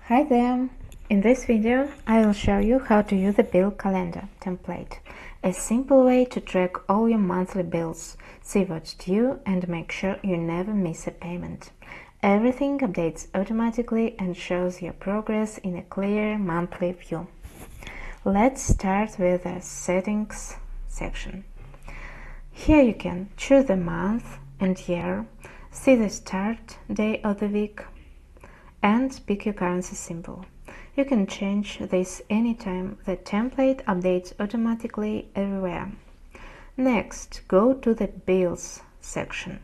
Hi there! In this video I will show you how to use the bill calendar template, a simple way to track all your monthly bills, see what's due and make sure you never miss a payment. Everything updates automatically and shows your progress in a clear monthly view. Let's start with the settings section. Here you can choose the month and year, see the start day of the week, and pick your currency symbol. You can change this anytime. The template updates automatically everywhere. Next, go to the Bills section.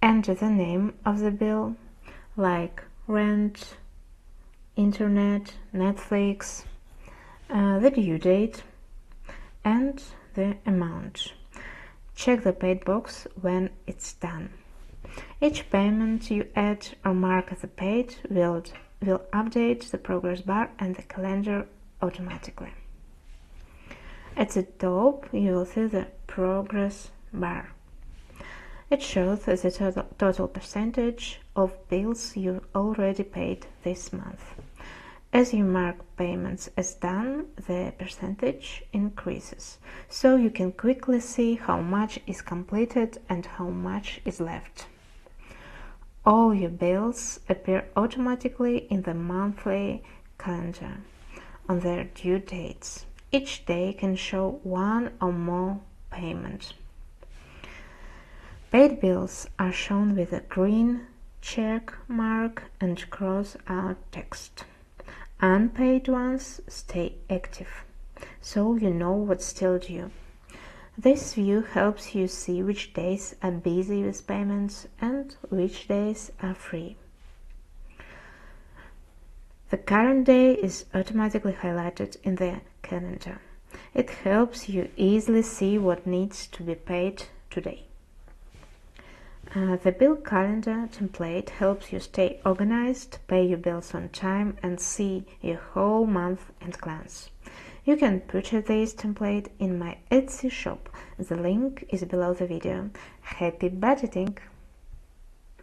Enter the name of the bill, like rent, internet, Netflix, the due date, and the amount. Check the paid box when it's done. Each payment you add or mark as paid will update the progress bar and the calendar automatically. At the top you will see the progress bar. It shows the total percentage of bills you already paid this month. As you mark payments as done, the percentage increases, so you can quickly see how much is completed and how much is left. All your bills appear automatically in the monthly calendar on their due dates. Each day can show one or more payments. Paid bills are shown with a green check mark and cross-out text. Unpaid ones stay active, so you know what's still due. This view helps you see which days are busy with payments and which days are free. The current day is automatically highlighted in the calendar. It helps you easily see what needs to be paid today. The bill calendar template helps you stay organized, pay your bills on time, and see your whole month at a glance. You can purchase this template in my Etsy shop. The link is below the video. Happy budgeting!